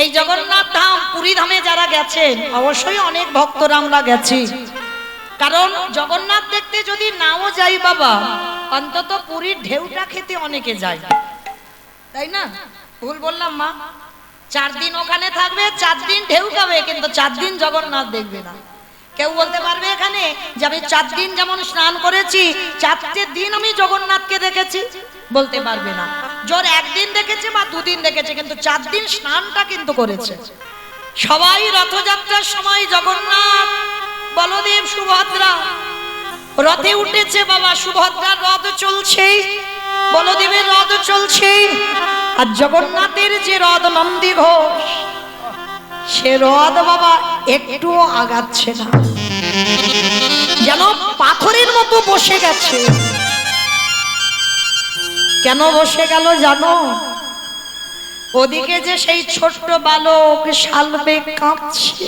এই জগন্নাথ ধাম পুরী ধামে যারা গেছেন অবশ্যই অনেক ভক্তরা আমরা গেছি, কারণ জগন্নাথ দেখতে যদি নাও যাই বাবা, অন্তত পুরীর ঢেউটা খেতে অনেকে যায়, তাই না? ভুল বললাম মা? 4 দিন ওখানে থাকবে, 4 দিন ঢেউ খাবে, কিন্তু 4 দিন জগন্নাথ দেখবে না। কেউ বলতে পারবে এখানে যে আমি 4 দিন যেমন স্নান করেছি 4টে দিন আমি জগন্নাথকে দেখেছি? বলতে পারবে না। জোর 1 দিন দেখেছে বা 2 দিন দেখেছে, কিন্তু 4 দিন স্নানটা কিন্তু করেছে। সবাই রথযাত্রার সময় জগন্নাথ, বলদেব, সুভদ্রা রথে উঠেছে বাবা। সুভদ্রার রথ চলছে, বলদেবের রথ চলছে, আর জগন্নাথের যে রথ নন্দী ঘোষ, সে রথ বাবা একটুও আগাচ্ছে না, যেন পাথরের মতো বসে গেছে। কেন বসে গেল জানো? ওদিকে যে সেই ছোট্ট বালক শালবেগ কাঁপছে।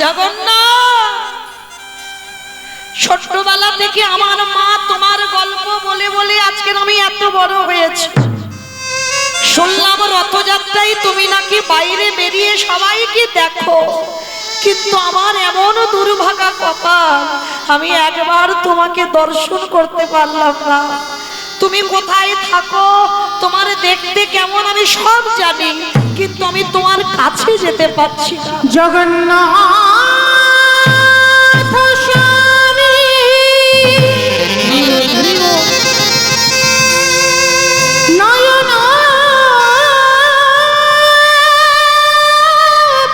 জগন্নাথ, ছোট্টবেলা থেকে আমার মা তোমার গল্প বলে বলে আজকে আমি এত বড় হয়েছি। শুনলাম রথযাত্রায় তুমি নাকি বাইরে বেরিয়ে সবাইকে দেখো, কিন্তু আমার এমন দুর্ভাগা কপাল, আমি একবার তোমাকে দর্শন করতে পারলাম না। তুমি কোথায় থাকো, তোমার দেখতে কেমন আমি সব জানি, কিন্তু আমি তোমার কাছে যেতে পারছি না। জগন্নাথ স্বামী নয়ন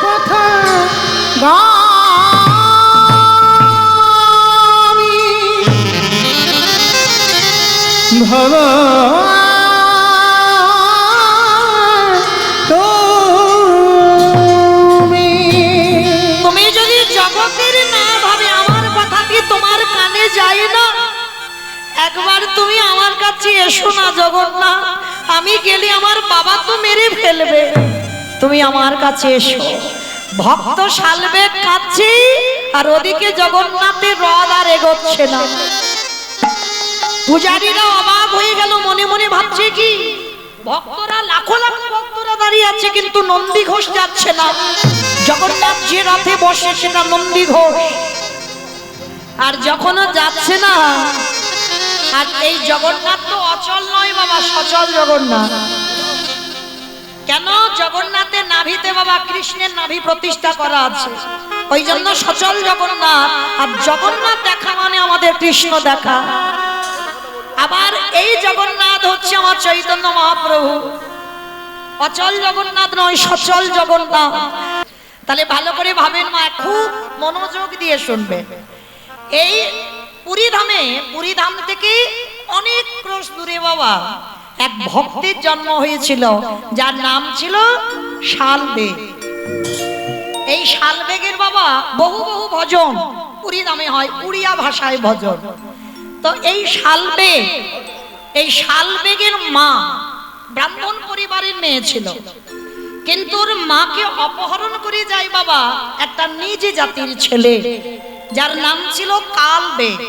পথ গামী ভব একবার তুমি আমার কাছে এসো না জগন্নাথ, আমি গেলে আমার বাবা তো মেরে ফেলবে, তুমি আমার কাছে এসো। ভক্ত শালবেগ কাঁদছে, আর ওদিকে জগন্নাথের রথ আর এগোচ্ছে না। পূজারীরা অবাক হয়ে গেল, মনে মনে ভাবছে কি, ভক্তরা লাখো লাখো ভক্তরা দাঁড়িয়ে আছে, কিন্তু নন্দী ঘোষ যাচ্ছে না। জগন্নাথ যে রথে বসে সেটা নন্দী ঘোষ, আর যখনও যাচ্ছে না। আর এই জগন্নাথ তো অচল নয় বাবা, সচল জগন্নাথ। কেন? জগন্নাথের নাভিতে বাবা কৃষ্ণের নাভি প্রতিষ্ঠা করা আছে, ওই জন্য সচল জগন্নাথ। আর জগন্নাথ দেখা মানে আমাদের কৃষ্ণ দেখা। আবার এই জগন্নাথ হচ্ছে আমার চৈতন্য মহাপ্রভু, অচল জগন্নাথ নয়, সচল জগন্নাথ। তাহলে ভালো করে ভাবেন মা, খুব মনোযোগ দিয়ে শুনবেন। এই পুরী ধাম থেকে অনেক ক্রোশ দূরে বাবা এক ভক্তের জন্ম হয়েছিল, যার নাম ছিল শালবেগ। এই শালবেগের বাবা বহু বহু ভজন পুরী ধামে হয়, উড়িয়া ভাষায় ভজন। তো এই শালবেগের মা ব্রাহ্মণ পরিবারের মেয়ে ছিল, কিন্তু ওর মাকে অপহরণ করে যায় বাবা একটা নিজ জাতির ছেলে, যার নাম ছিল কালবেগ।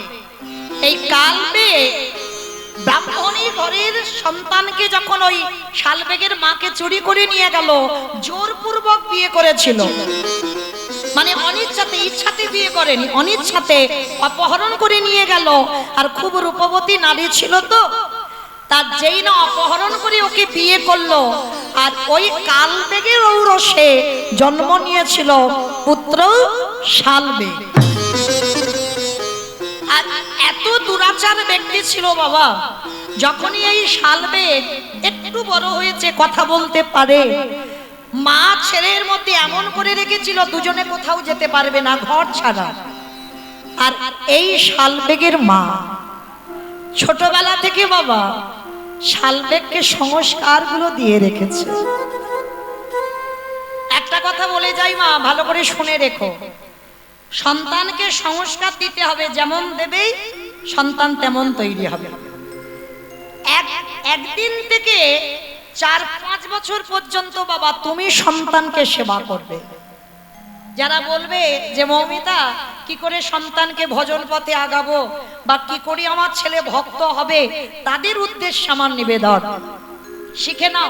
এই কালবেগ ব্রাহ্মণী ঘরের সন্তানকে যখন ওই শালবেগের মাকে চুরি করে নিয়ে গেল, জোরপূর্বক বিয়ে করেছিল, মানে অনিচ্ছাতে, ইচ্ছাতে বিয়ে করেনি, অনিচ্ছাতে অপহরণ করে নিয়ে গেল। আর খুব রূপবতী নারী ছিল তো, তার যেই না অপহরণ করে ওকে বিয়ে করলো, আর ওই কালবেগের ঔরসে জন্ম নিয়েছিল পুত্র শালবেগ। আর এত দুরাচার ব্যক্তি ছিল বাবা, যখনই এই শালবেগ একটু বড় হয়েছে, কথা বলতে পারে, মা ছেলের মধ্যে এমন করে রেখেছিল দুজনে কোথাও যেতে পারবে না ঘর ছাড়া। আর এই শালবেগের মা ছোটবেলা থেকে বাবা শালবেগকে সংস্কারগুলো দিয়ে রেখেছে। একটা কথা বলে যাই মা, ভালো করে শুনে রেখো, সন্তানকে সংস্কার দিতে হবে, যেমন দেবে সন্তান তেমন তৈরি হবে। একদিন থেকে 4-5 বছর পর্যন্ত বাবা তুমি সন্তানকে সেবা করবে। যারা বলবে যে মৌমিতা কি করে সন্তানকে ভজন পথে আগাবো বা কি করে আমার ছেলে ভক্ত হবে, তাদের উদ্দেশ্যে আমার নিবেদন, শিখে নাও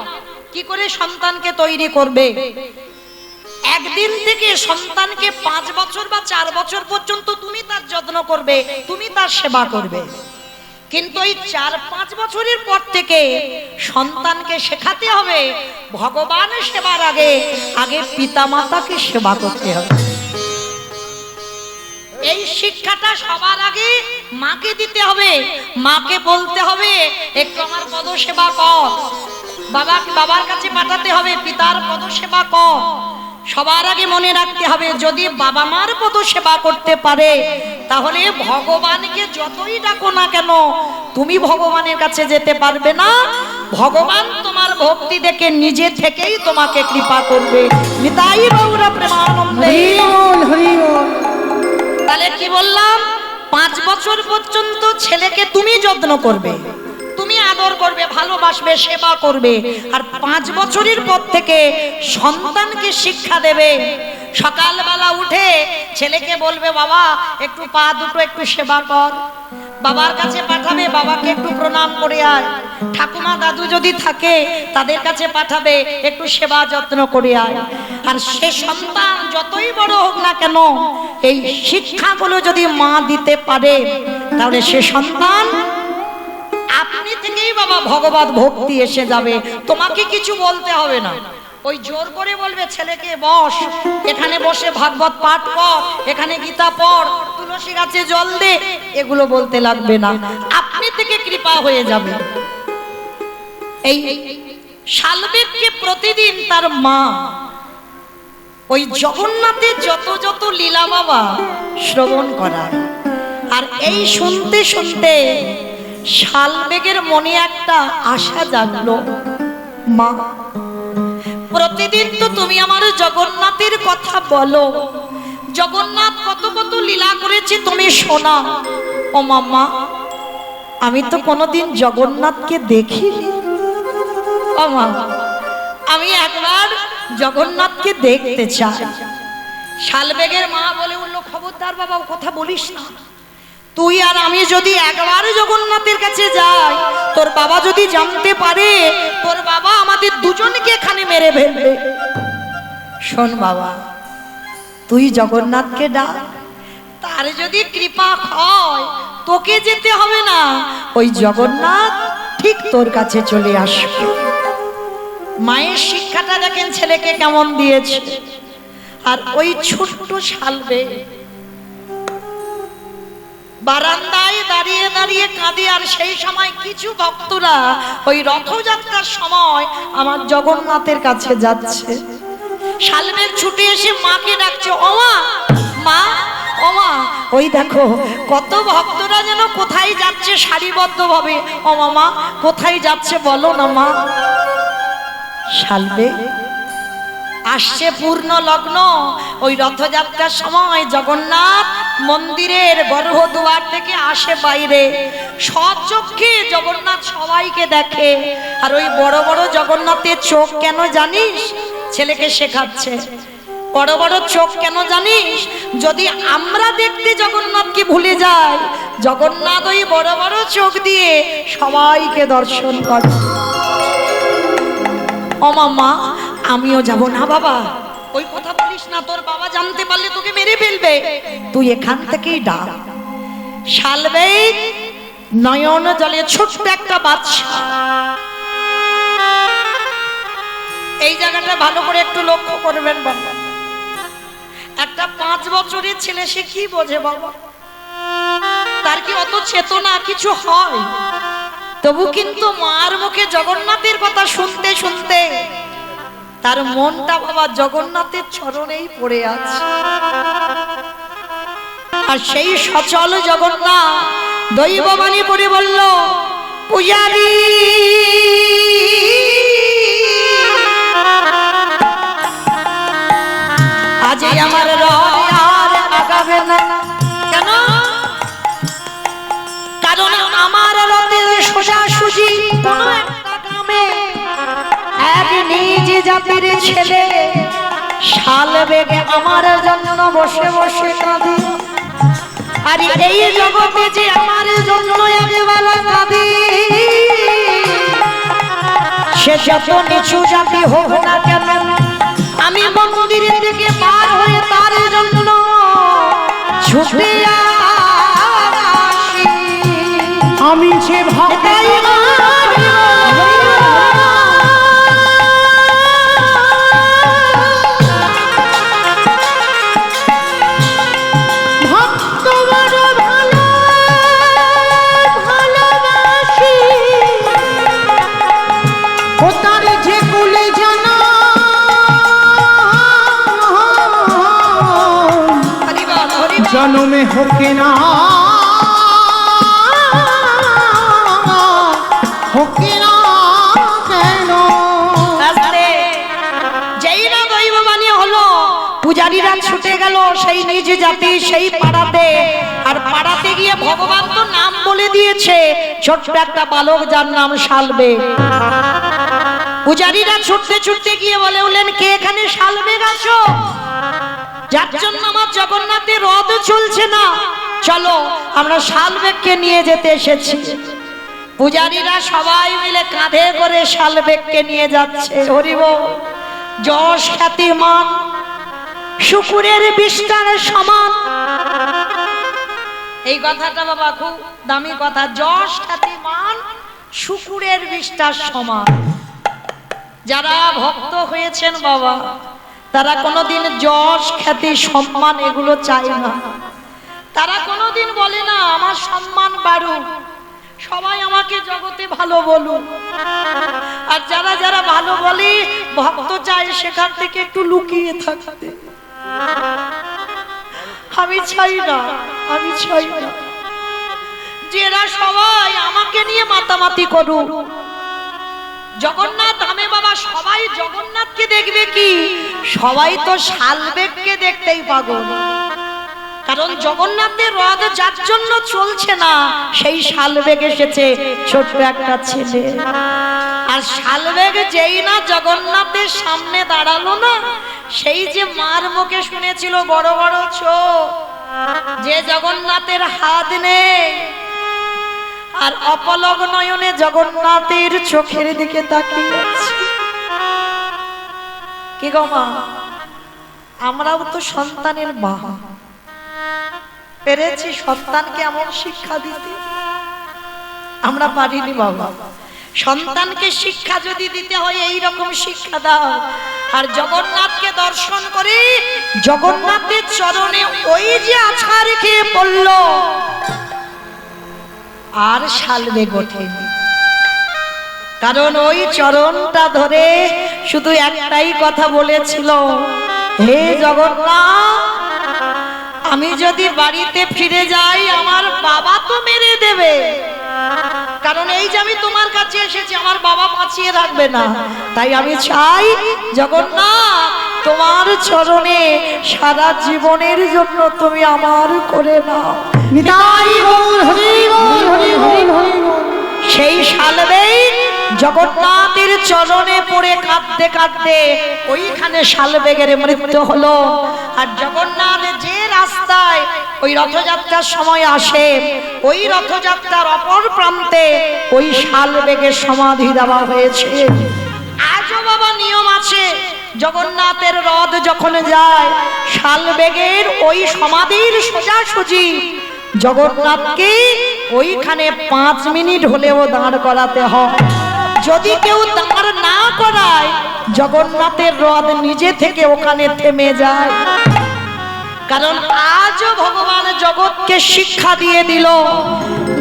কি করে সন্তানকে তৈরি করবে? একদিন থেকে সন্তানকে 5 বছর বা 4 বছর পর্যন্ত তুমি তার যত্ন করবে, তুমি তার সেবা করবে। কিন্তু এই 4-5 বছরের পর থেকে সন্তানকে শেখাতে হবে ভগবান সেবার আগে আগে পিতামাতাকে সেবা করতে হবে। এই শিক্ষাটা সবার আগে মাকে দিতে হবে। মাকে বলতে হবে একটু আমার পদ সেবা কর। বাবার কাছে পাঠাতে হবে পিতার পদ সেবা কর। সবার আগে মনে রাখতে হবে যদি বাবা মার পদ সেবা করতে পারে তাহলে ভগবানকে যতই ডাকো না কেন তুমি ভগবানের কাছে যেতে পারবে না। ভগবান তোমার ভক্তি দেখে নিজে থেকেই তোমাকে কৃপা করবে। নিতাই গৌর প্রেমানন্দে। তাহলে কি বললাম? 5 বছর পর্যন্ত ছেলেকে তুমি যত্ন করবে, তুমি আদর করবে, ভালোবাসবে, সেবা করবে। আর 5 বছরের পর থেকে সন্তানকে শিক্ষা দেবে। সকালবেলা উঠে ছেলেকে বলবে বাবা একটু পা দুটো একটু সেবা কর। বাবার কাছে পাঠাবে, বাবাকে একটু প্রণাম করে আয়। ঠাকুমা দাদু যদি থাকে তাদের কাছে পাঠাবে, একটু সেবা যত্ন করে আয়। আর সে সন্তান যতই বড় হোক না কেন এই শিক্ষাগুলো যদি মা দিতে পারে তাহলে সে সন্তান আপনি থেকেই বাবা ভগবত ভক্তি এসে যাবে। তোমাকে কিছু বলতে হবে না। ওই জোর করে বলবে ছেলেকে বস, এখানে বসে ভাগবত পাঠ কর, এখানে গীতা পড়, তুলসী গাছে জল দে, এগুলো বলতে লাগবে না। আপনি থেকে কৃপা হয়ে যাবে। এই শালবেগকে প্রতিদিন তার মা ওই জগন্নাথের যত যত লীলা বাবা শ্রবণ করা। আর এই শুনতে শুনতে শালবেগের মনে একটা আশা জাগলো, মা প্রতিদিন তো তুমি আমার জগন্নাথের কথা বলো, জগন্নাথ কত কত লীলা করেছে তুমি শোনা। ও মামা আমি তো কোনোদিন জগন্নাথকে দেখিনি। ও মা আমি একবার জগন্নাথকে দেখতে চাই। শালবেগের মা বলে উঠলো খবরদার বাবা ও কথা বলিস না। তুই আর আমি যদি একবার জগন্নাথের কাছে যাই তোর বাবা যদি জানতে পারে তোর বাবা আমাদের দুজনকে এখানে মেরে ফেলবে। শোন বাবা তুই জগন্নাথকে ডাক, তার যদি কৃপা হয় তোকে যেতে হবে না, ওই জগন্নাথ ঠিক তোর কাছে চলে আসবে। মায়ের শিক্ষাটা দেখেন ছেলেকে কেমন দিয়েছে। আর ওই ছোট্ট শালবেগ বারান্দায় দাঁড়িয়ে দাঁড়িয়ে কাঁদে। আর সেই সময় কিছু ভক্তরা ওই রথযাত্রার সময় আমার জগন্নাথের কাছে যাচ্ছে। শালবেগ ছুটে এসে মাকে ডাকছে, ওমা মা ওমা ওই দেখো কত ভক্তরা যেন কোথায় যাচ্ছে সারিবদ্ধভাবে। ও মামা কোথায় যাচ্ছে বলো না মা। শালবেগ আসছে পূর্ণ লগ্ন। ওই রথযাত্রার সময় জগন্নাথ মন্দিরের গর্ভদুয়ার থেকে আসে বাইরে, সচক্ষে জগন্নাথ সবাইকে দেখে। আর ওই বড় বড় জগন্নাথের চোখ কেন জানিস? ছেলেকে শেখাচ্ছে বড় বড় চোখ কেন জানিস? যদি আমরা দেখতে জগন্নাথকে ভুলে যাই, জগন্নাথ ওই বড় বড় চোখ দিয়ে সবাইকে দর্শন করে। ও মামা আমিও যাব না বাবা। ওই কথা বলিস না, তোর বাবা জানতে পারলে তোকে মেরে ফেলবে। তুই এখান থেকেই ডাক। শালবেগ নয়ন জলে ছোট্ট একটা বাচ্চা। এই জায়গাটা ভালো করে একটু লক্ষ্য করবেন বাবা। একটা 5 বছরের ছেলে সে কি বোঝে বাবা? তার কি অত চেতনা কিছু হয়? তবু কিন্তু মার মুখে জগন্নাথের কথা শুনতে শুনতে তার মনটা বাবা জগন্নাথের চরণেই পড়ে আছে। আর সেই সচল জগন্নাথ দৈববাণী পড়ে বলল, পূজারি আজ আমার রথ আর আগাবে না। কেন? কারণ আমার রথের সোজাসুজি কোনো একটা গ্রামে এক নিজ জাতির ছেলে শালবেগ আমার জন্য বসে বসে কাঁদে। আর এই জগতে যে আমার জন্য একবেলা কাঁদে সে যত নিচু জাতি হোক না কেন, আমি মন্দির থেকে পার হয়ে তার জন্য ছুটে আসি। আমি যে ভক্তাই ভক্ত বড় ভালো ভালোবাসি, ও তার যে কুলে জানা জনমে হোকে না হোকে না কেন। যেই না দৈববাণী হলো, পূজারীরা ছুটে গেল সেই নিজ জাতি সেই পাড়াতে। আর পাড়াতে গিয়ে ভগবান তো নাম বলে দিয়েছে, ছোট্ট একটা বালক যার নাম শালবে। পূজারীরা ছুটতে ছুটতে গিয়ে বলে উঠলেন, কে এখানে শালবে আছো? যার জন্য আমার জগন্নাথের রথ চলছে না, চলো আমরা শালবেগকে নিয়ে যেতে এসেছি। পূজারীরা সবাই মিলে কাঁধে করে শালবেগকে নিয়ে যাচ্ছে। হরিবল। যশ খ্যাতি মান শুকুরের বিস্তার সমান। এই কথাটা বাবা খুব দামি কথা। যশ খ্যাতি মান শুকুরের বিস্তার সমান। যারা ভক্ত হয়েছেন বাবা, তারা কোনোদিন যশ খ্যাতি সম্মান এগুলো চায় না। তারা কোনোদিন বলে না আমার সম্মান বাড়ুক, সবাই আমাকে জগতে ভালো বলুক। আর যারা যারা ভালো বলে, ভক্ত চায় সেখান থেকে একটু লুকিয়ে থাকতে। আমি চাই না, আমি চাই না যারা সবাই আমাকে নিয়ে মাতামাতি করুক। জগন্নাথ ধামে বাবা সবাই জগন্নাথকে দেখবে কি? সবাই তো শালবেগকে দেখতেই পাগল। কারণ জগন্নাথের রথ যার জন্য চলছে না, সেই শালবেগ এসেছে ছোট্ট একটা ছেলে। আর শালবেগ যেই না জগন্নাথের সামনে দাঁড়ালো না, সেই যে মার মুখে শুনেছিল বড় বড় চোখ, যে জগন্নাথের হাত নেই, আর অপলক নয়নে জগন্নাথের চোখের দিকে তাকিয়ে আছে। কি গো মা, আমরাও তো সন্তানের মা, পেরেছি সন্তানকে এমন শিক্ষা দিতে? আমরা পারিনি বাবা। সন্তানকে শিক্ষা যদি দিতে হয় এই রকম শিক্ষা দাও। আর জগন্নাথকে দর্শন করে জগন্নাথের চরণে ওই যে আছাড় খেয়ে পড়ল, আর শালবেগ ওঠেনি। কারণ ওই চরণটা ধরে শুধু একটাই কথা বলেছিল, হে জগন্নাথ, আমি যদি বাড়িতে ফিরে যাই আমার বাবা তো মেরে দেবে। কারণ এই যে আমি তোমার কাছে এসেছি, আমার বাবা বাঁচিয়ে রাখবে না। তাই আমি চাই জগন্নাথ তোমার চরণে সারা জীবনের জন্য তুমি আমার করে নাও। নিতাই গৌর হরি গৌর হরি হরি হরি। সেই শালবেগ জগন্নাথের চরণে পড়ে কাঁদতে কাঁদতে ওইখানে শালবেগের মৃত্যু হলো। আর জগন্নাথ যে রাস্তায় ওই রথযাত্রার সময় আসে, ওই রথযাত্রার অপর প্রান্তে ওই শালবেগের সমাধি দেওয়া হয়েছে। আজও বাবা নিয়ম আছে, জগন্নাথের রথ যখন যায়, শালবেগের ওই সমাধির সোজাসুজি জগন্নাথকে ওইখানে 5 মিনিট হলেও দাঁড় করাতে হয়। যদি কেউ দাঁড় না করায়, জগন্নাথের রথ নিজে থেকে ওখানে থেমে যায়। কারণ আজও ভগবান জগৎকে শিক্ষা দিয়ে দিল,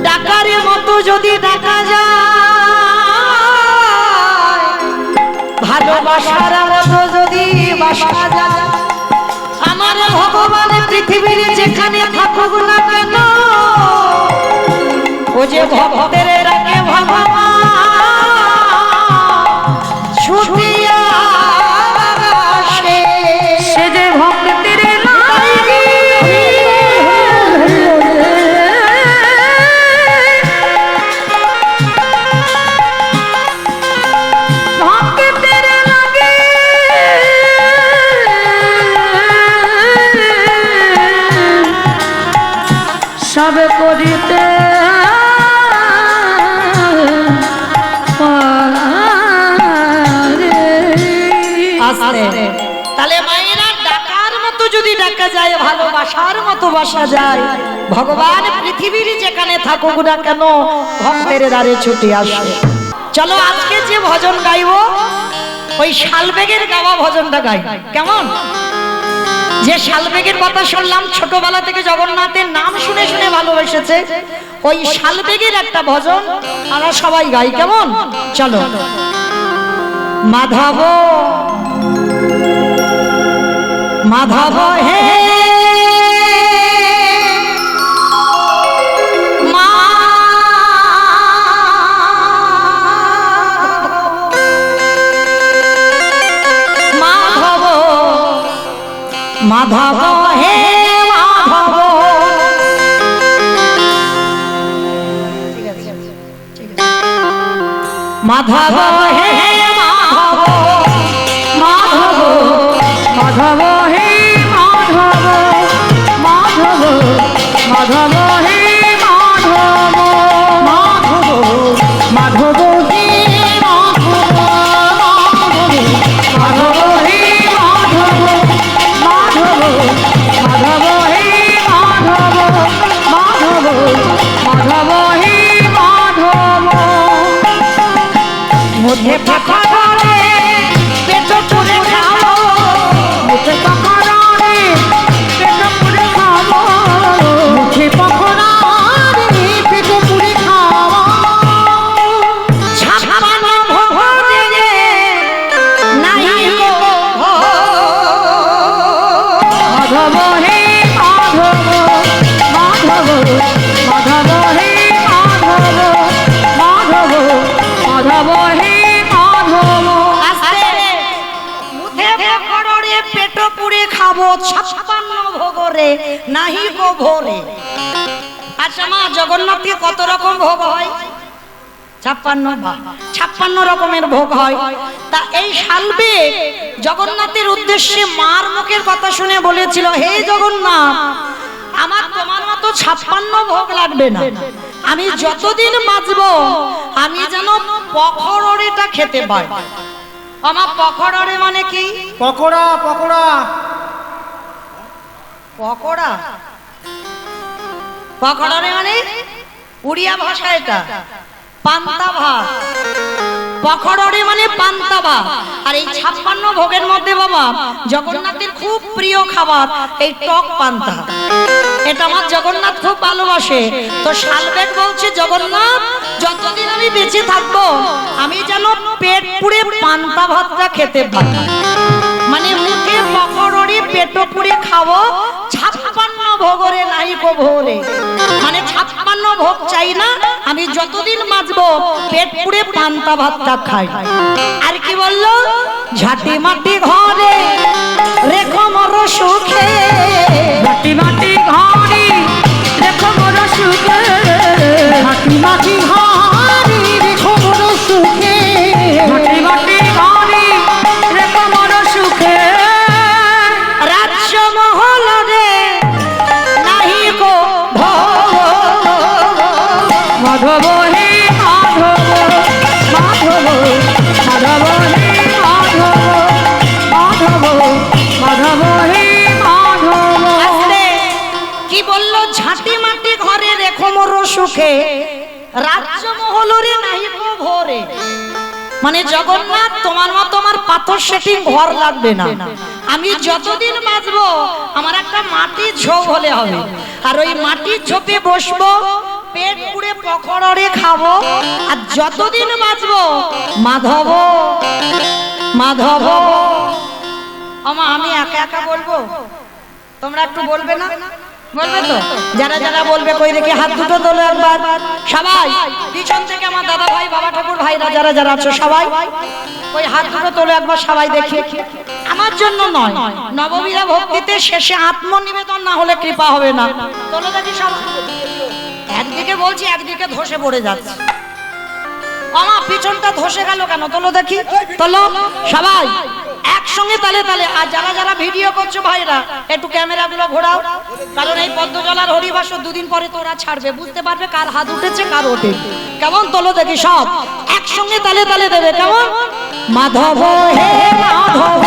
ডাকারের মতো যদি ডাকা যায়, ভালোবাসার মতো যদি বাসা যায়, আমার ভগবান পৃথিবীর যেখানে থাকুক না কেন, ও যে ভক্তের ডাকে ভগবান ছুটিয়া আসে, সে যে ভক্তের সব করিতে আসতে তাহলে মায়েরা ডাকার মতো যদি ডাকা যায়, ভালোবাসার মতো বাসা যায়, ভগবান পৃথিবীর যেখানে থাকুক না কেন ভক্তের দ্বারে ছুটে আসে। চলো আজকে যে ভজন গাইবো ওই শালবেগের গাওয়া ভজনটা গাই, কেমন? যে শালবেগের কথা শুনলাম, ছোটবেলা থেকে জগন্নাথের নাম শুনে শুনে ভালোবেসেছে, ওই শালবেগের একটা ভজন আমরা সবাই গাই, কেমন? চলো। মাধব মাধব হে মাধব মাধব হে মাধব, মাধব হে মাধব, মাধব মাধব হে মাধব, মাধব মাধব হে মাধব, মাধব মাধব হে মাধব, মাধব হে মাধব, মাধব মাধব হে মাধব, মাধব মাধব হে মাধব। মধ্যে পাখা ধরে পেট চড়ে খাবো, মুখে পাখরারে পেট পুরে খাবো, মুখে পাখরারে পেট পুরে খাবো। ছাপান ভোগ দিয়ে নাই গো মাধব হে মাধব, মাধব মাধব হে মাধব, মাধব মাধব হে মাধব। আস্তে মুখে পকড়ে পেট পুড়ে খাবো, 56 ভোগরে নাহি গো ভোরে। আচ্ছা মা, জগন্নাথে কত রকম ভোগ হয়? 56 রকমের ভোগ হয়। তা এই শালবে জগন্নাথের উদ্দেশ্যে মার মুখের কথা শুনে বলেছিল, হে জগন্নাথ, আমার তোমার মতো 56 ভোগ লাগবে না, আমি যতদিন বাঁচবো আমি যেন পকড়েটা খেতে পাই। আমার পকড়ে মানে কি? পকোড়া পকোড়া পকোড়া পকড়ে মানে উড়িয়া ভাষা, এটা পান্তা ভাত। পকড়ে মানে পান্তা ভাত। আর এই 56 ভোগের মধ্যে বাবা জগন্নাথের খুব প্রিয় খাবার এই টক পান্তা। এটা আমার জগন্নাথ খুব ভালোবাসে। তো শালবেগ বলছে, জগন্নাথ যতদিন আমি বেঁচে থাকবো আমি যেন পেট পুড়ে পান্তা ভাতটা খেতে পারি, মানে মুখে পকড়ে পেট পুড়ে খাবো, 56 ভোগরে নাই গো ভোরে। মানে 56 ভোগ চাই না, আমি যতদিন বাঁচবো পেট পুড়ে পান্তা ভাতটা খাই। আর কি বললো? ঝাঁটি মাটি ঘরে রেখো মোর সুখে, মাটি মাটি ঘরে রেখো মোর সুখে, মাটি মাটি ঘরে রেখো মোর সুখে, মাটি মাটি ঘরে রেখো মোর সুখে। রাজ্য মহল রে নাহি গো ভোগ, মাধব হে মাধব, মাধব মাধব হে মাধব, মাধব মাধব হে মাধব। আসলে কি বললো? ঝাঁটি মাটি ঘরে রেখো মোর সুখে, রাজ্য মহল রে নাহি গো ভোরে। মানে জগন্নাথ তোমার মতো আমার পাথর সেটিং ঘর লাগবে না, আমি যতদিন বাঁচবো আমার একটা মাটির ঝোপ হলে হবে। আর ওই মাটির ঝোপে বসবো, পেট পুড়ে পকড়ে খাবো, আর যতদিন বাঁচবো মাধব মাধব। আমা আমি একা একা বলবো, তোমরা একটু বলবে না? বলবে তো? যারা যারা বলবে কই দেখি হাত দুটো তোলো একবার সবাই। পিছন থেকে আমার দাদা ভাই, বাবা ঠাকুর ভাইরা যারা যারা আছো সবাই ওই হাত দুটো তোলো একবার সবাই দেখি। আমার জন্য নয়, নবমীরা ভক্তিতে শেষে আত্মনিবেদন না হলে কৃপা হবে না। তোলো দেখি সবাই। একদিকে বলছি একদিকে ধসে পড়ে যাচ্ছে। আমার পিছনটা ধসে গেল কেন? তোলো দেখি, তোলো সবাই একসঙ্গে তালে তালে। আর যারা যারা ভিডিও করছো ভাইরা একটু ক্যামেরাগুলো ঘোরাও, কারণ এই পদ্মজলার হরিবাস 2 দিন পরে তোরা ছাড়বে, বুঝতে পারবে কার হাত উঠেছে কার ওঠে। কেমন? তোলো দেখি সব একসঙ্গে তালে তালে দেবে, কেমন? মাধব হে মাধব।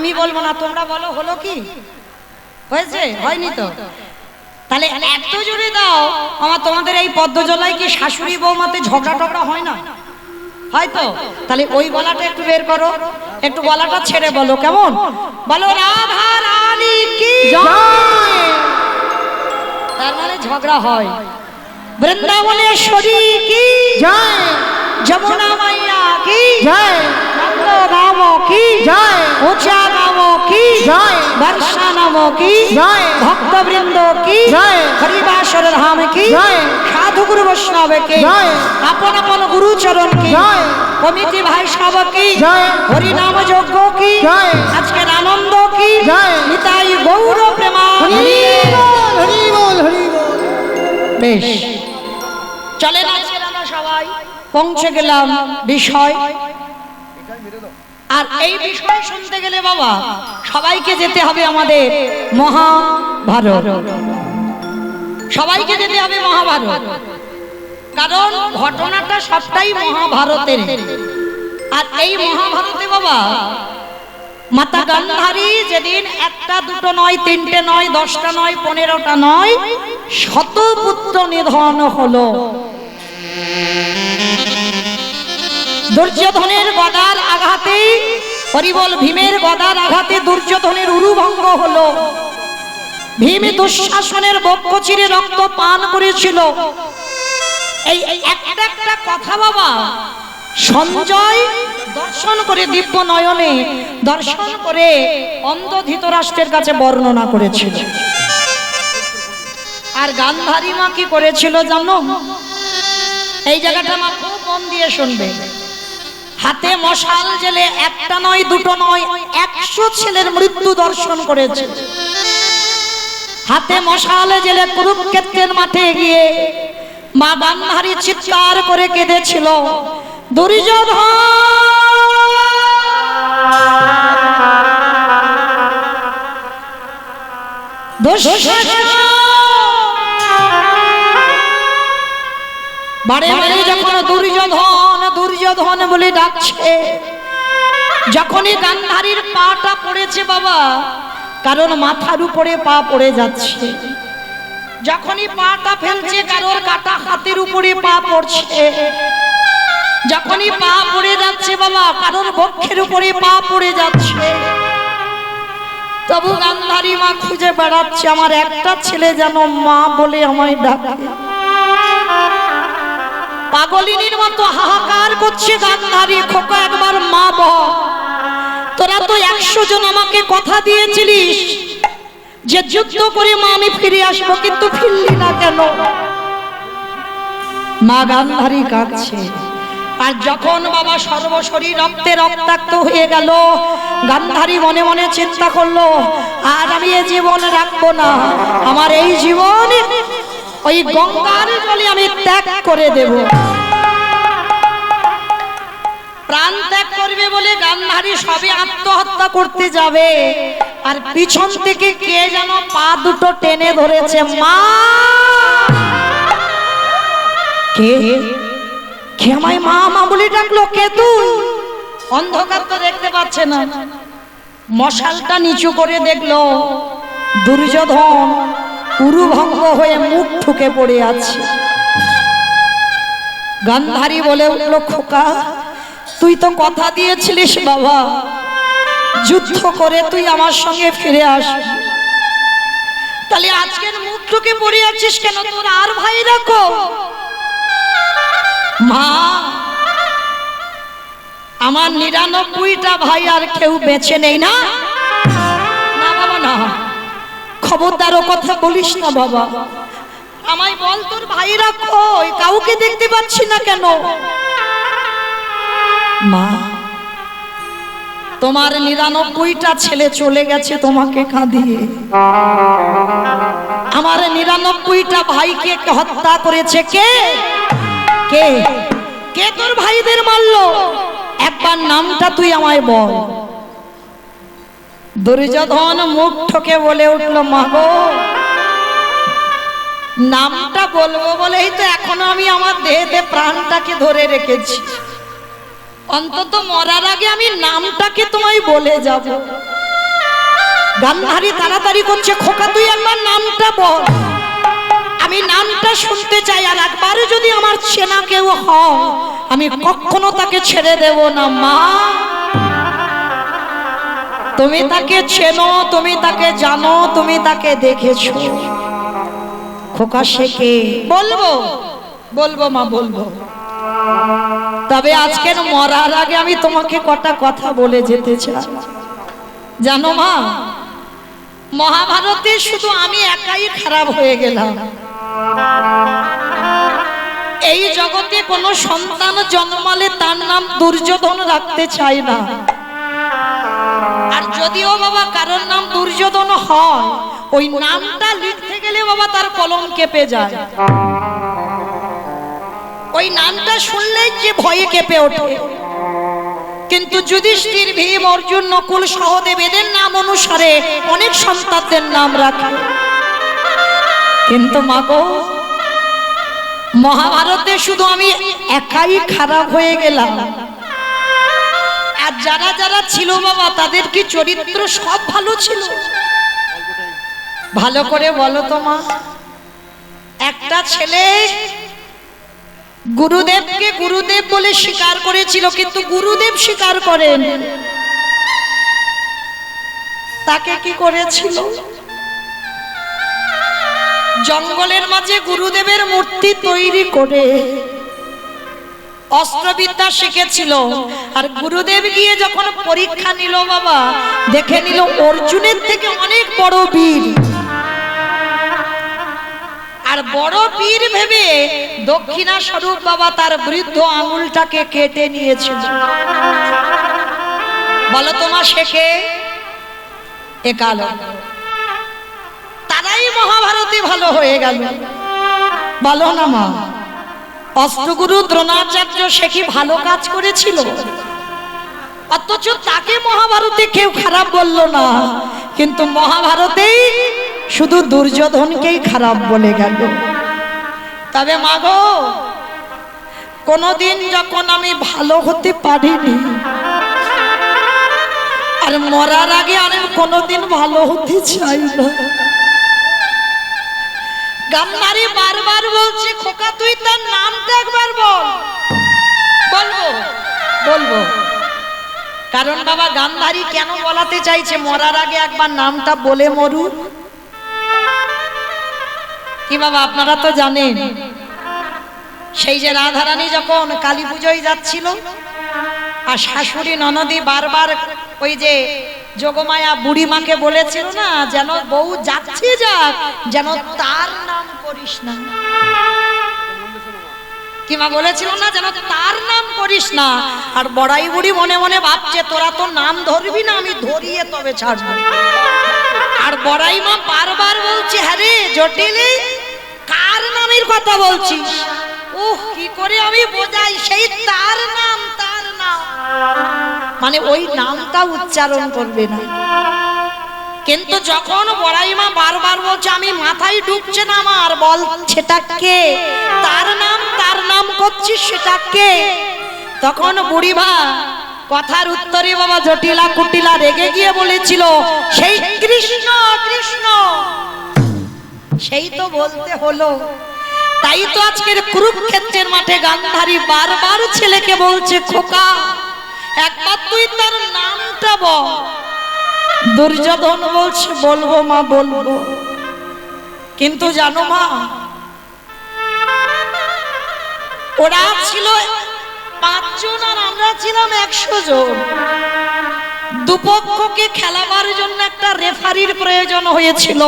আমি বলবো না, তোমরা বলো হলো কি হয়েছে, হয়নি তো? তাহলে এত জোরে দাও, আমার তোমাদের এই পদ্মজলায় কি শাশুড়ি বৌমাতে ঝগড়া টগড়া হয় না? হয়তো। তাহলে ওই গলাটা একটু বের করো, একটু গলাটা ছেড়ে বলো, কেমন? বলো রাধা রানী কি জয় তার মানে ঝগড়া হয়। বৃন্দাবনেশ্বরী কি জয় যমুনা মাইয়া কি জয় নন্দগাঁও কি জয় উঁচা গাঁও কি জয় বর্ষা নাম কি জয় ভক্তবৃন্দ কি জয় হরিবাসর ধাম কি জয় সাধু গুরু বৈষ্ণব কি জয় আপন আপন গুরু চরণ কি জয় কমিটি ভাই সব কি জয় হরি নাম যজ্ঞ কি জয় আজকের আনন্দ কি জয় নিতাই গৌর প্রেমা হরি বল হরি বল হরি বল। বেশ, চলেন আজকে আমরা সবাই পৌঁছে গেলাম বিষয়। আর এই বিষয় শুনতে গেলে বাবা সবাইকে যেতে হবে আমাদের মহাভারত, সবাইকে যেতে হবে মহাভারত, কারণ ঘটনাটা সবটাই মহাভারতের। আর এই মহাভারতে বাবা মাতা গান্ধারী যেদিন একটা দুটো নয়, তিনটে নয়, 10টা নয়, 15টা নয়, 100 পুত্র নিধন হলো। দুর্যোধনের গদার আঘাতে, হরিবল ভীমের গদার আঘাতে দুর্যোধনের উরুভঙ্গ হলো। ভীম দুঃশাসনের বক্ষ চিরে রক্ত পান করেছিল। এই একটা একটা কথা বাবা সঞ্জয় দর্শন করে, দিব্য নয়নে দর্শন করে অন্ধ ধৃতরাষ্ট্রের কাছে বর্ণনা করেছিল। আর গান্ধারী মা কি করেছিল জানো? এই জায়গাটা মা খুব মন দিয়ে শুনবে। হাতে মশাল জেলে একটা নয়, দুটো নয়, 100 ছেলের মৃত্যু দর্শন করেছে। হাতে মশাল জেলে কুরুক্ষেত্রের মাঠে গিয়ে মা গান্ধারী চিৎকার করে কেঁদেছিল, দুর্যোধন বারে বারে যখন দুর্যোধন দুর্যোধন বলে ডাকছে, যখনই গান্ধারীর পাটা পড়েছে বাবা, কারণ মাথার উপরে পা পড়ে যাচ্ছে, যখনই পাটা ফেলছে কারোর কাটা হাতের উপরে পা পড়ছে, যখনই পা পড়ে যাচ্ছে বাবা কারোর বক্ষের উপরে পা পড়ে যাচ্ছে, তবু গান্ধারী মা খুঁজে বেড়াচ্ছে আমার একটা ছেলে যেন মা বলে আমায় ডাকে। পাগলিনীর মতো হাহাকার করছে গান্ধারী, খোকা একবার মা বল। তোরা তো 100 জন আমাকে কথা দিয়েছিলিস যে যুদ্ধ করে মা আমি ফিরে আসবো, কিন্তু ফিরলি না কেন? মা গান্ধারী কাঁদছে। আর যখন বাবা সর্বশরীর রক্তে রক্তাক্ত হয়ে গেল, গান্ধারী মনে মনে চিন্তা করলো, আর আমি এ জীবন রাখবো না, আমার এই জীবন ওই গঙ্গার জলে আমি ত্যাগ করে দেব। প্রাণ ত্যাগ করবে বলে গান্ধারী সবে আত্মহত্যা করতে যাবে, আর পিছন থেকে কে যেন পা দুটো টেনে ধরেছে। মা কে কে আমায় মা মা বলে ডাকলো? কে তুই? অন্ধকার তো দেখতে পাচ্ছে না। মশালটা নিচু করে দেখলো দুর্যোধন উরুভঙ্গ হয়ে মুখ ঠুকে পড়ে আছে। গান্ধারী বলে উঠলো, খোকা তুই তো কথা দিয়েছিলিস বাবা, যুদ্ধ করে তুই আমার সঙ্গে ফিরে আসবি, তাহলে আজকের মুখ ঠুকে পড়ে আছিস কেন? তোর আর ভাই রাখো। মা আমার 99টা ভাই, আর কেউ বেঁচে নেই না? না বাবা না, খবরদার ও কথা বলিস না বাবা, আমায় বল তোর ভাইরা কই? কাউকে দেখতে পাচ্ছি না কেন? মা তোমার 99টা ছেলে চলে গেছে তোমাকে কাঁদিয়ে, আমার 99টা ভাইকে হত্যা করেছে কে? কে কে তোর ভাইদের মারলো? একবার নামটা তুই আমায় বল। দুর্যোধন মুখ ঠকে বলে উঠলো, মা গো নামটা বলবো বলেই তো এখনো আমি আমার দেহে প্রাণটাকে ধরে রেখেছি, অন্তত মরার আগে আমি নামটাকে তোমায় বলে যাব। গান্ধারী তাড়াতাড়ি করছে, খোকা তুই একবার নামটা বল, আমি নামটা শুনতে চাই, আর একবার যদি আমার চেনা কেউ হও আমি কখনো তাকে ছেড়ে দেব না। মা তুমি তাকে চেনো, তুমি তাকে জানো, তুমি তাকে দেখেছো, খোকা সে কে? বলবো বলবো মা বলবো, তবে আজকের মরার আগে আমি তোমাকে কটা কথা বলে যেতে চাই। জানো মা, মহাভারতে শুধু আমি একাই খারাপ হয়ে গেলাম। এই জগতে কোনো সন্তান জন্মালে তার নাম দুর্যোধন রাখতে চায় না, আর যদিও বাবা কারোর নাম দুর্যোধন হয়, ওই নামটা লিখতে গেলে বাবা তার কলম কেঁপে যায়। ওই নামটা শুনলেই যে ভয়ে কেঁপে ওঠে। কিন্তু যুধিষ্ঠির, ভীম, অর্জুন, নকুল, সহদেব এদের নাম অনুসারে অনেক সন্তানদের নাম রাখে। কিন্তু মাগো, মহাভারতে শুধু আমি একাই খারাপ হয়ে গেলাম, আর যারা যারা ছিল বাবা তাদের কি চরিত্র সব ভালো ছিল? ভালো করে বলো তো মা। একটা ছেলে গুরুদেবকে গুরুদেব বলে স্বীকার করেছিল, কিন্তু গুরুদেব স্বীকার করেন। তাকে কি করেছিল? জঙ্গলের মাঝে গুরুদেবের মূর্তি তৈরি করে অস্ত্রবিদ্যা শিখেছিল। আর গুরুদেব গিয়ে যখন পরীক্ষা নিল বাবা, দেখে নিল অর্জুনের থেকে অনেক বড় বীর। আর বড় বীর ভেবে দক্ষিণা স্বরূপ বাবা তার বৃদ্ধ আঙুলটাকে কেটে নিয়েছিল। বলো তোমার শেখে একালো, তারাই মহাভারতে ভালো হয়ে গেল। বলো না মা, অস্ত্রগুরু দ্রোণাচার্য সে কি ভালো কাজ করেছিল? অথচ তাকে মহাভারতে কেউ খারাপ বলল না, কিন্তু মহাভারতেই শুধু দুর্যোধনকেই খারাপ বলে গেল। তবে মাগো, কোনদিন যখন আমি ভালো হতে পারিনি, আর মরার আগে আমি কোনদিন ভালো হতে চাই না। গান্ধারী বারবার বলছে, খোকা তুই তার নামটা একবার বল। বলবো বলবো, কারণ বাবা গান্ধারী কেন বলাতে চাইছে মরার আগে একবার নামটা বলে মরু? কি বাবা আপনারা তো জানেন, সেই যে রাধারানী যখন কালী পুজোয় যাচ্ছিল, আর শাশুড়ি ননদী বারবার ওই যে যোগমায়া বুড়ি মাকে বলেছিল না, যেন বউ যাচ্ছে যাক, যেন তার নাম করিস না। কি মা বলেছিল না, যেন তার নাম করিস না। আর বড়াই বুড়ি মনে মনে ভাবছে, তোরা তো নাম ধরবি না, আমি ধরিয়ে তবে ছাড়বো। আর বড়াই মা বারবার বলছে, হ্যাঁ রে জটিলে, কার নামের কথা বলছিস? ওহ, কি করে আমি বোঝাই, সেই তার নাম, তার নাম, মানে ওই নামটা উচ্চারণ করবে না। কিন্তু যখন বড়াই মা বারবার বলছে, আমি মাথায় ঢুকছে না আমার, বল সেটা কে, তার নাম করছিস সেটা কে? তখন বুড়িমা কথার উত্তরে বাবা জটিলা কুটিলা রেগে গিয়ে বলেছিল, সেই কৃষ্ণ কৃষ্ণ। সেই তো বলতে হলো। তাই তো আজকের কুরুক্ষেত্রের মাঠে গান্ধারী বারবার ছেলেকে বলছে, খোকা একবার তুই তার নামটা বল। দুর্যোধন বলছে, বলবো মা বলবো। কিন্তু জানো মা, ওরা ছিল 5 জন আর আমরা ছিলাম 100 জন। দুপক্ষকে খেলাবার জন্য একটা রেফারির প্রয়োজন হয়েছিল।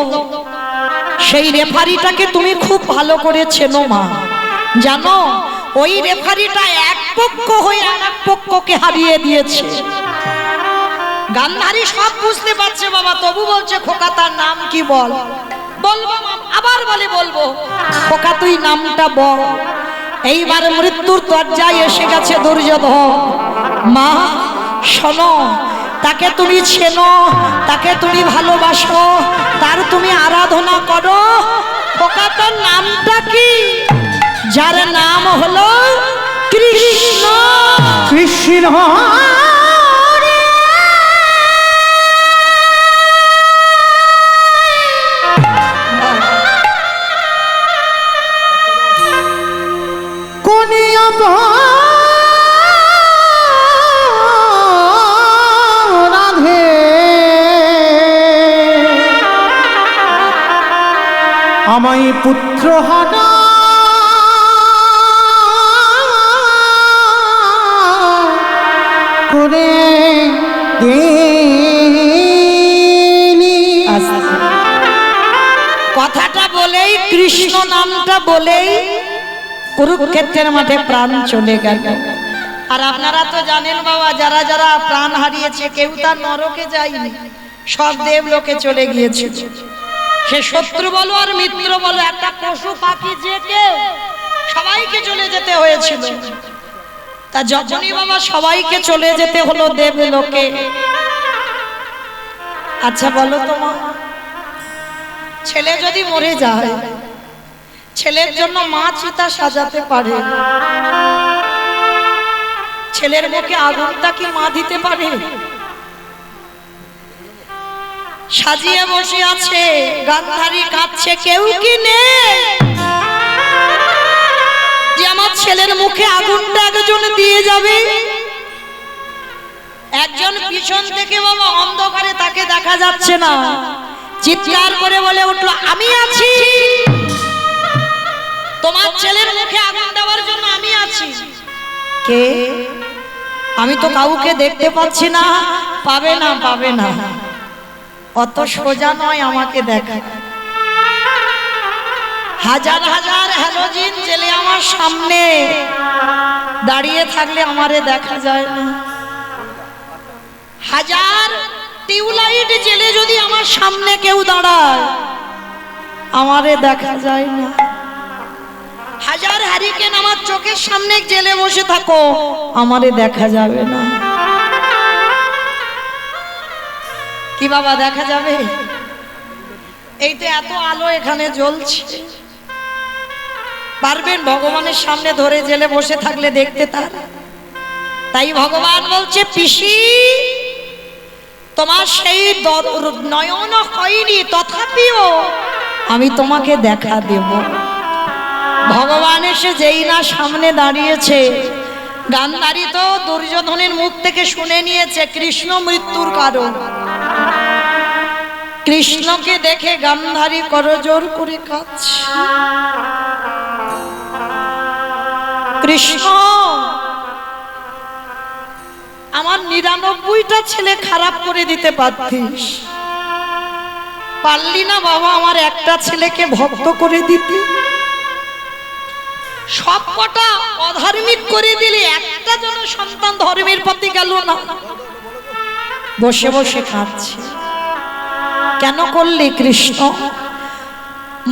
সেই রেফারিটাকে তুমি খুব ভালো করে চেনো মা, জানো ওই রেফারিটা এক পক্ষ হয়ে আরেক পক্ষকে হারিয়ে দিয়েছে। গান্ধারী সব বুঝতে পারছে বাবা, তবু বলছে, খোকা তার নাম কি বল। বলবো মা, আবার বলে বলবো। খোকা তুই নামটা বল। এইবার মৃত্যুর দরজায় এসে গেছে দুর্যোধন। মা শোনো, তাকে তুমি চেনো, তাকে তুমি ভালোবাসো, তার তুমি আরাধনা করো। খোকা তার নামটা কি? যার নাম হলো কৃষ্ণ। কৃষ্ণ আমায় পুত্র হারা করে দেনি। কথাটা বলেই কৃষ্ণ নামটা বলেই কুরুক্ষেত্রের মাঠে প্রাণ চলে গেল। আর আপনারা তো জানেন বাবা, যারা যারা প্রাণ হারিয়েছে কেউ তার নরকে যায়নি, সব দেবলোকে চলে গিয়েছে। সে শত্রু বলো আর মিত্র বলো, একটা পশু পাখি যে কেউ, সবাইকে চলে যেতে হয়েছিল। তা যখনই বাবা সবাইকে চলে যেতে হলো দেবলোকে, আচ্ছা বলো তো মা, ছেলে যদি মরে যায়, ছেলের জন্য মা চিতা সাজাতে পারে? ছেলের মুখে আগুনটা কি মা দিতে পারে? সাজিয়ে বসে আছে, গান্ধারী কাঁদছে, কেউ কি নেই যে আমার ছেলের মুখে আগুনটা একজন দিয়ে যাবে? একজন পিছন থেকে বাবা অন্ধকারে, তাকে দেখা যাচ্ছে না, চিৎকার করে বলে উঠলো, আমি আছি, তোমার ছেলের মুখে আগুন দেওয়ার জন্য আমি আছি। কে? আমি তো কাউকে দেখতে পাচ্ছি না। পাবে না, পাবে না, অত সোজা নয় আমাকে দেখা। হাজার হাজার হ্যালোজিন জেলে আমার সামনে দাঁড়িয়ে থাকলে আমারে দেখা যায় না। হাজার টিউবলাইট জেলে যদি আমার সামনে কেউ দাঁড়ায়, আমারে দেখা যায় না। হাজার হারিকেন আমার চোখের সামনে জেলে বসে থাকো, আমারে দেখা যাবে না। কি বাবা দেখা যাবে? এই তো এত আলো এখানে জ্বলছে, পারবেন ভগবানের সামনে ধরে জেলে বসে থাকলে দেখতে? তাই ভগবান বলছে, পিসি তোমার সেই নয়ন হয়নি, তথাপিও আমি তোমাকে দেখা দেব। ভগবান এসে যেই না সামনে দাঁড়িয়েছে, গান্ধারী তো দুর্যোধনের মুখ থেকে শুনে নিয়েছে কৃষ্ণ মৃত্যুর কারণ। কৃষ্ণকে দেখে গান্ধারী করজোর করে কাঁদছে, কৃষ্ণ আমার ৯৯টা ছেলে খারাপ করে দিতে পারতিস, পারলি না বাবা আমার একটা ছেলেকে ভক্ত করে দিতে? সব কটা অধার্মিক করে দিলি, একটা জন সন্তান ধর্মের পথে গেল না। বসে বসে কাঁদছে, কেন করলি কৃষ্ণ?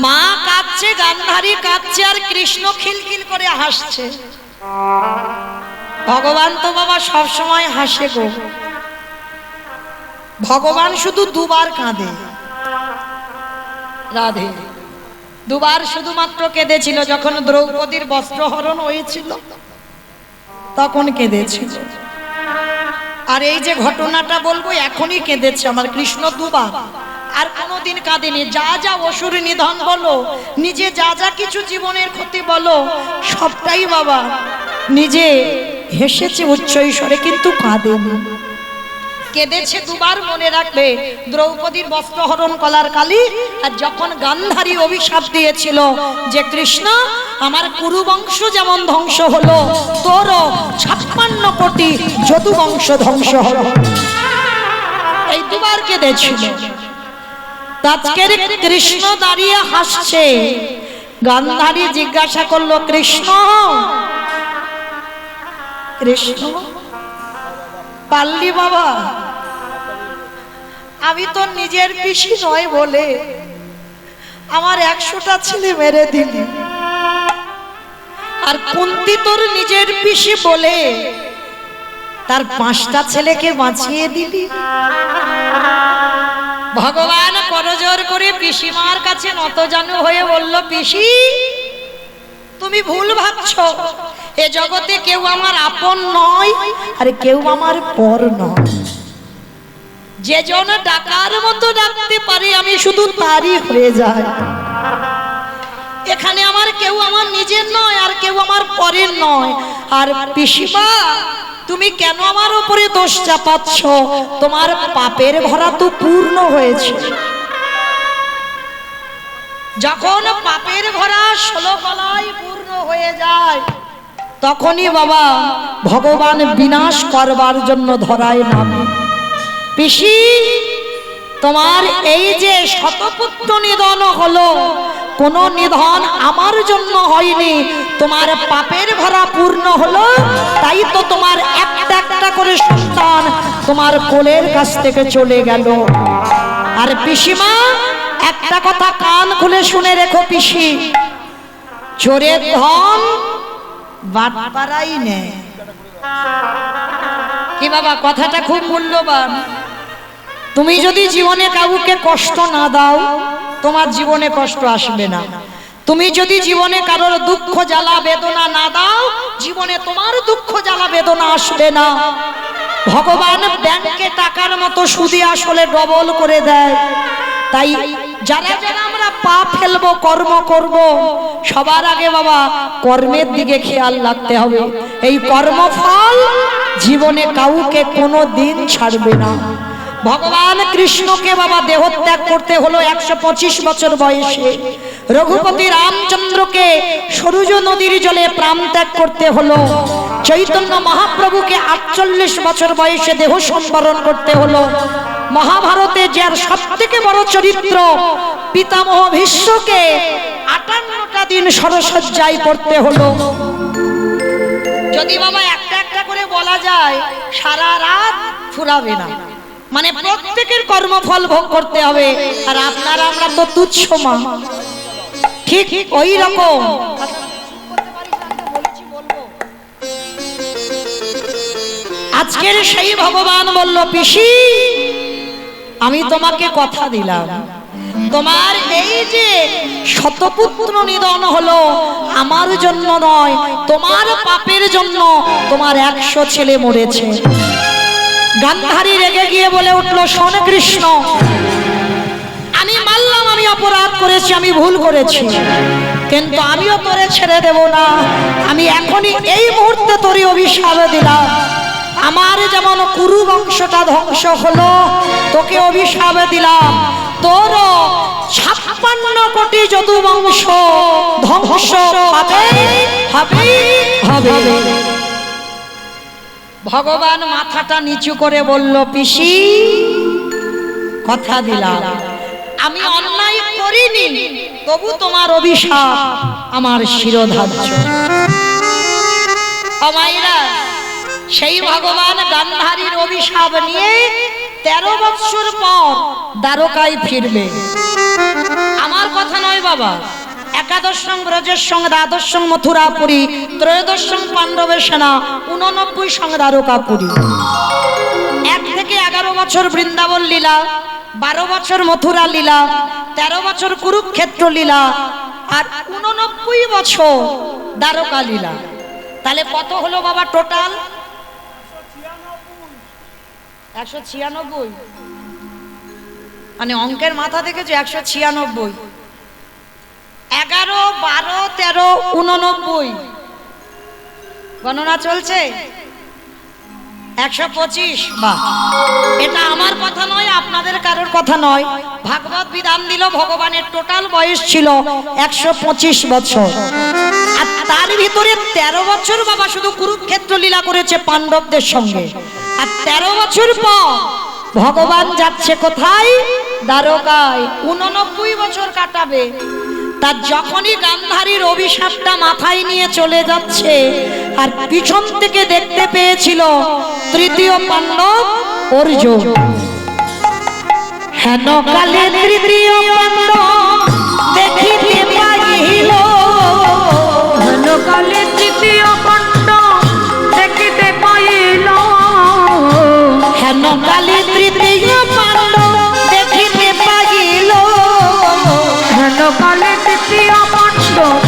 মা কাঁদছে, গান্ধারী কাঁদছে, আর কৃষ্ণ খিলখিল করে হাসছে। ভগবান তো বাবা সব সময় হাসে গো। ভগবান শুধু দুবার কাঁদে, রাধে দুবার শুধুমাত্র কেঁদেছিল, যখন দ্রৌপদীর বস্ত্রহরণ হয়েছিল তখন কেঁদেছিল। আর এই যে ঘটনাটা বলবো এখনই কেঁদেছে আমার কৃষ্ণ দুবার, আর কোনোদিন কাঁদেনি। যা যা অসুর নিধন বলো, নিজে যা যা কিছু জীবনের ক্ষতি বলো, সবটাই বাবা নিজে হেসেছে উচ্চ ঈশ্বরে, কিন্তু কাঁদেনি। কেঁদেছে দুবার, মনে রাখবে, দ্রৌপদীর বস্ত্রহরণ কলার কালী, আর যখন গান্ধারী অভিশাপ দিয়েছিল যে কৃষ্ণ আমার কুরু বংশ যেমন ধ্বংস হলো, তোর ৫৬ কোটি যদু বংশ ধ্বংস হলো। এই দুবার কেঁদেছিল। আজকের কৃষ্ণ দাঁড়িয়ে হাসছে। গান্ধারী জিজ্ঞাসা করলো, কৃষ্ণ কৃষ্ণ পারলি বাবা? আমি তো নিজের পিসি নয় বলে আমার ১০০টা ছেলে মেরে দিলি, আর কুন্তি তোর নিজের পিসি বলে তার ৫টা ছেলেকে বাঁচিয়ে দিলি। ভগবান করজোর করে পিসিমার কাছে নতজানু হয়ে বলল, পিসি তুমি ভুল ভাবছো, এ জগতে কেউ আমার আপন নয় আর কেউ আমার পর নয়। যে জন ডাকার মতো ডাকতে পারে আমি শুধু তারই হয়ে যায়। এখানে আমার কেউ আমার নিজের নয় আর কেউ আমার পরের নয়। আর পিসিমা তুমি কেন আমার উপরে দোষ চাপাচ্ছ? তোমার পাপের ভরা তো পূর্ণ হয়েছে। যখন পাপের ভরা 16 কলাই পূর্ণ হয়ে যায় তখনই বাবা ভগবান বিনাশ করবার জন্য ধরায় নামে। পিসি, তোমার এই যে শতপুত্র নিধন হলো, কোন নিধন আমার জন্য হয়নি, তোমার পাপের ভরা পূর্ণ হলো, তাই তো তোমার একটা একটা করে সন্তান তোমার কোলের কাছ থেকে চলে গেল। আর পিসিমা, একটা কথা কান খুলে শুনে রেখো পিসি, চোরের ধন বাটপাড়াই নেই। কি বাবা, কথাটা খুব মূল্যবান। তুমি যদি জীবনে কাউকে কষ্ট না দাও, তোমার জীবনে কষ্ট আসবে না। তুমি যদি জীবনে কারোর দুঃখ জ্বালা বেদনা না দাও, জীবনে তোমার দুঃখ জ্বালা বেদনা আসবে না। ভগবান ব্যাংকে টাকার মতো সুদে আসলে ডবল করে দেয়। তাই যারা যারা আমরা পাপ ফেলবো, কর্ম করব, সবার আগে বাবা কর্মের দিকে খেয়াল রাখতে হবে। এই কর্মফল জীবনে কাউকে কোনো দিন ছাড়বে না। ভগবান কৃষ্ণকে বাবা দেহত্যাগ করতে হলো 125 বছর বয়সে। রঘুপতি রামচন্দ্রকে সরযূ নদীর জলে প্রাণ ত্যাগ করতে হলো। চৈতন্য মহাপ্রভুকে 48 বছর বয়সে দেহ সম্বরণ করতে হলো। মহাভারতে যার সবথেকে বড় চরিত্র পিতামহ ভীষ্মকে 58টা দিন সরসজ্জায় পড়তে হলো। যদি বাবা একটা একটা করে বলা যায়, সারা রাত ফুরাবে না। মানে প্রত্যেকের কর্মফল ভোগ করতে হবে। আর আপনারা আমরা তো তুচ্ছ মা, ঠিক ওই রকম। আজকের সেই ভগবান বলল, পিসি আমি তোমাকে কথা দিলাম, তোমার এই যে শতপুত্র নিধন হলো আমার জন্য নয়, তোমার পাপের জন্য তোমার 100 ছেলে মরেছে। গান্ধারী রেগে গিয়ে বলে উঠলো, শোন কৃষ্ণ, আমি মানলাম আমি অপরাধ করেছি, আমি ভুল করেছি, কিন্তু আমিও তোরে ছেড়ে দেব না। আমি এখনই এই মুহূর্তে তোরে অভিশাপ দিলাম। আমার যেমন কুরু বংশটা ধ্বংস হলো, তোকে অভিশাপ দিলাম, তোর 56 কোটি যদু বংশ ধ্বংস হবে হবে হবে। ভগবান মাথাটা নিচু করে বলল, পিসি কথা দিলাম, আমি অন্যায় করিনি, তবু তোমার অভিশাপ আমার শিরোধার্য। আমাইরা সেই ভগবান গান্ধারীর অভিশাপ নিয়ে 13 বছর পর দ্বারকায় ফিরবে। আমার কথা নয় বাবা, একাদশং ব্রজের সঙ্গে দ্বাদশং মথুরাপুরী, ত্রয়োদশং পাণ্ডবের সেনা, 89 সঙ্গে দ্বারকাপুরী। 1 থেকে 11 বছর বৃন্দাবন লীলা, 12 বছর মথুরা লীলা, 13 বছর কুরুক্ষেত্র লীলা, আর 89 বছর দ্বারকা লীলা। তাহলে কত হলো বাবা টোটাল? 196। মানে অঙ্কের মাথা দেখেছো, 196। 11, 12, 13, 89 গণনা চলছে। 125। বাহ, এটা আমার কথা নয়, আপনাদের কারোর কথা নয়। ভাগবত বিধান দিল ভগবানের টোটাল বয়স ছিল 125 বছর। আর তার ভিতরে 13 বছর বাবা শুধু কুরুক্ষেত্র লীলা করেছে পাণ্ডবদের সঙ্গে। আর 13 বছর পর ভগবান যাচ্ছে কোথায়? দ্বারকায়। 89 বছর কাটাবে। তার যখনই গান্ধারীর অভিশাপটা মাথায় নিয়ে চলে যাচ্ছে, আর পিছন থেকে দেখতে পেয়েছিল তৃতীয় পাণ্ডব অর্জুন। হেন কালে তৃতীয় পাণ্ডব দেখিতে পাইল, হেন কালে তৃতীয় পাণ্ডব দেখিতে পাইল, হেন কালে তৃতীয় পাণ্ডব দেখিতে পাইল, হেন কালে তৃতীয় পাণ্ডব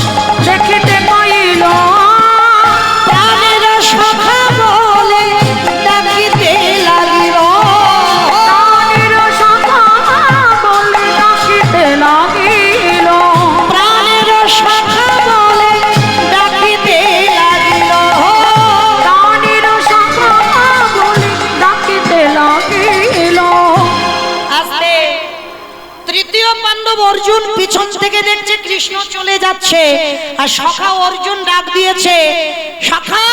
দেখিতে পাইল, প্রাণের সখা বলে ডাকিতে লাগিল, প্রাণের সখা বলে ডাকিতে লাগিল, প্রাণের সখা বলে ডাকিতে প্রিয় পাণ্ডব অর্জুন পিছন থেকে দেখছে কৃষ্ণ চলে যাচ্ছে, আর সখা অর্জুন ডাক দিয়েছে, সখা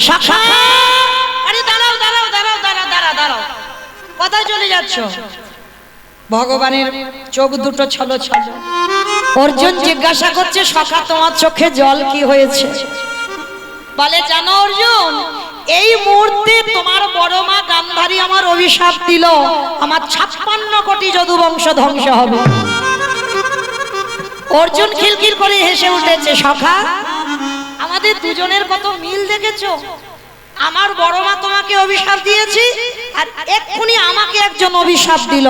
সখা। আরে দাঁড়াও দাঁড়াও দাঁড়াও দাঁড়াও দাঁড়াও দাঁড়াও, কোথায় চলে যাচ্ছ? ভগবানের চোখ দুটো ছলো ছলো। অর্জুন জিজ্ঞাসা করছে, সখা তোমার চোখে জল কি হয়েছে? বলে, জানো অর্জুন, এই মুহূর্তে তোমার বড় মা গান্ধারী আমার অভিশাপ দিল, আমার 56 কোটি যদুবংশ ধ্বংস হবে। অর্জুন খিলখিল করে হেসে উঠেছে, সখা আমাদের দুজনের কত মিল দেখেছো? আমার বড় মা তোমাকে অভিশাপ দিয়েছি, আর এক্ষুনি আমাকে একজন অভিশাপ দিল।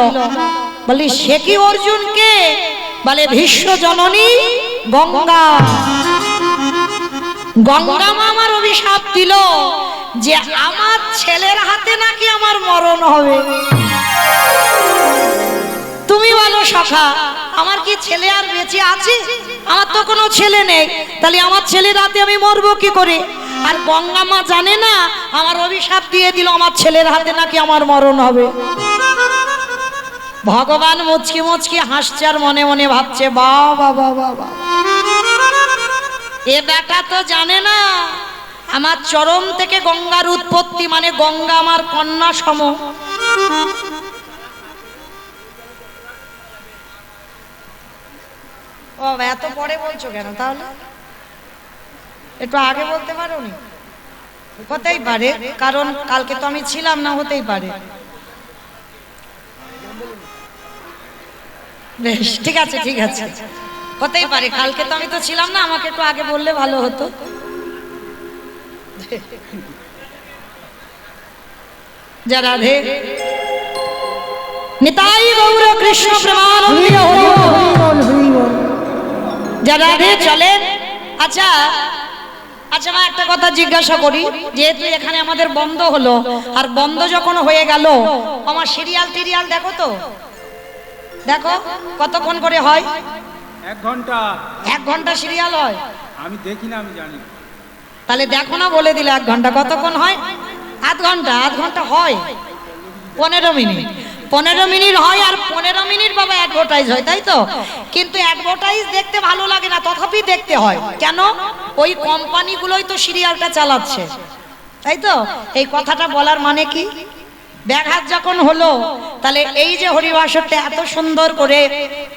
বলি, সে কি অর্জুনকে? বলে, ভীষ্ম জননী গঙ্গা। গঙ্গা মা আমার অভিশাপ দিল যে আমার ছেলের হাতে নাকি আমার মরণ হবে। তুমি বলো সখা, আমার কি ছেলে আর বেঁচে আছে? আমার তো কোনো ছেলে নেই, তাহলে আমার ছেলের হাতে আমি মরবো কি করে? আর গঙ্গা মা জানে না আমার অভিশাপ দিয়ে দিল আমার ছেলের হাতে নাকি আমার মরণ হবে। ভগবান মুচকি মুচকি হাসছে আর মনে মনে ভাবছে, বাবা বাবা বাবা, এ বেটা তো জানে না আমার চরম থেকে গঙ্গার উৎপত্তি, মানে গঙ্গা আমার কন্যা সম। ও এত পরে বলছো কেন? তাহলে একটু আগে বলতে পারো নি? হতেই পারে, কারণ কালকে তো আমি ছিলাম না, হতেই পারে। বেশ, ঠিক আছে ঠিক আছে, হতেই পারে, কালকে তো আমি তো ছিলাম না, আমাকে একটু আগে বললে ভালো হতো। যা রাধে নিতাই গৌর কৃষ্ণ প্রেমানন্দে হরি বল। যা রাধে চলেন। আচ্ছা আচ্ছা মা, একটা কথা জিজ্ঞাসা করি, যেহেতু এখানে আমাদের বন্ধ হলো, আর বন্ধ যখন হয়ে গেল, আমার সিরিয়াল টিরিয়াল দেখো তো, দেখো কতক্ষণ করে হয়? 1 ঘন্টা। 1 ঘন্টা সিরিয়াল হয়? আমি দেখি না, আমি জানি। তাহলে দেখো না, বলে দিলে 1 ঘন্টা। কতক্ষণ হয়? আধ ঘন্টা। আধ ঘন্টা হয় 15 মিনিট। 15 মিনিট হয়, আর 15 মিনিট বাবা অ্যাডভার্টাইজ হয়, তাই তো? কিন্তু অ্যাডভার্টাইজ দেখতে ভালো লাগে না, তথাপি দেখতে হয়। কেন? ওই কোম্পানিগুলোই তো সিরিয়ালটা চালাচ্ছে, তাই তো? এই কথাটা বলার মানে কি? ব্যাঘাত যখন হলো, তাহলে এই যে হরিবাসরটা এত সুন্দর করে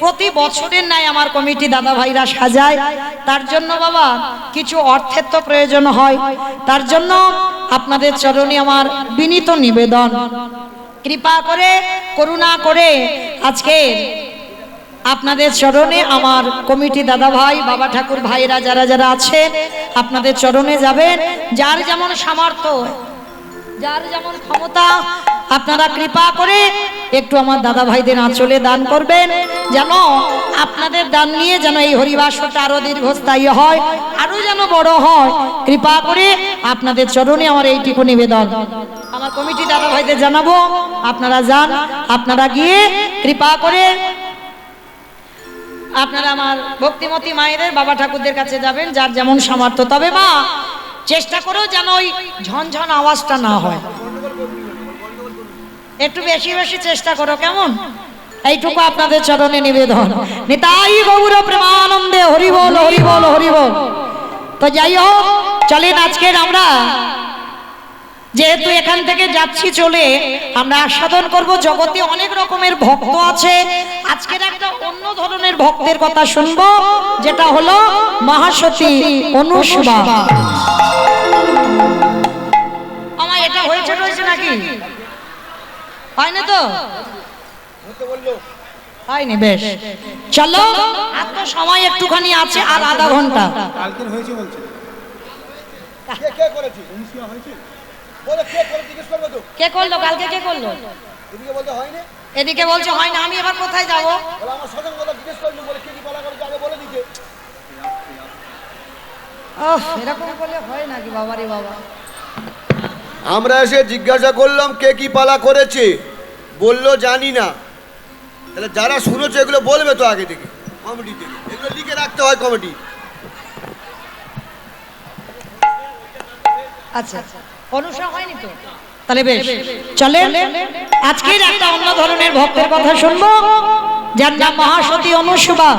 প্রতি বছরের ন্যায় আমার কমিটি দাদা ভাইরা সাজায়, তার জন্য বাবা কিছু অর্থের তো প্রয়োজন হয়। তার জন্য আপনাদের চরণে আমার বিনীত নিবেদন, কৃপা করে করুণা করে আজকে আপনাদের চরণে আমার কমিটি দাদা ভাই, বাবা ঠাকুর ভাইরা যারা যারা আছে, আপনাদের চরণে যাবেন। যার যেমন সামর্থ্য, যার যেমন ক্ষমতা, আপনারা কৃপা করে একটু আমার দাদা ভাইদের আঁচলে দান করবেন, যেন আপনাদের দান নিয়ে যেন এই হরিবাসরটা আরো দীর্ঘস্থায়ী হয়, আরো যেন বড় হয়। কৃপা করে আপনাদের চরণে আমার এইটুকু নিবেদন। আমার কমিটি দাদা ভাইদের জানাবো, আপনারা যান, আপনারা গিয়ে কৃপা করে আপনারা আমার ভক্তিমতী মায়েদের, বাবা ঠাকুরদের কাছে যাবেন, যার যেমন সামর্থ্য। তবে মা চেষ্টা করো যেন ওই ঝনঝন আওয়াজটা না হয়, একটু বেশি বেশি চেষ্টা করো, কেমন? এইটুকু আপনাদের চরণে নিবেদন। নিতাই গৌর প্রেমানন্দে হরি বল হরি বল হরি বল। তো যাই হোক, চলেন আজকের আমরা যেহেতু এখান থেকে যাচ্ছি চলে, আমরা আস্বাদন করব। জগতে অনেক রকমের ভক্ত আছে, আজকের একটা অন্য ধরনের ভক্তের কথা শুনবো, যেটা হলো মহাসতী অনুসুয়া। আমার এটা হয়েছে রয়েছে নাকি? হয়নি তো? হয়নি? বেশ, চলো, আর তো সময় একটুখানি আছে, আর আধা ঘন্টা। কালকের হয়েছে বলছে। কে করেছে? অনুসুয়া হয়েছে? বলে কে করে জিজ্ঞেস করবে তো? কে করলো কালকে? কে করলো? এদিকে বলতে হয় না? এদিকে বলছে হয় না, আমি এবার কোথায় যাব? বলে আমার সজন কথা জিজ্ঞেস করলো, বলে কে কি বলা করে আগে বলে দিতে। এরকম করলে হয় নাকি বাবারে বাবা? আমরা এসে জিজ্ঞাসা করলাম কে কি পালা করেছে, বললো জানি না। তাহলে যারা শুনেছে এগুলো বলবে তো আগে থেকে, কমিটি থেকে এগুলো লিখে রাখতে হয় কমিটি। আচ্ছা, অনুসরণ হয়নি তো? তাহলে বেশ, চলেন আজকের একটা অন্য ধরনের ভক্তের কথা শুনবো, যার নাম মহাসতী অনুসুবা।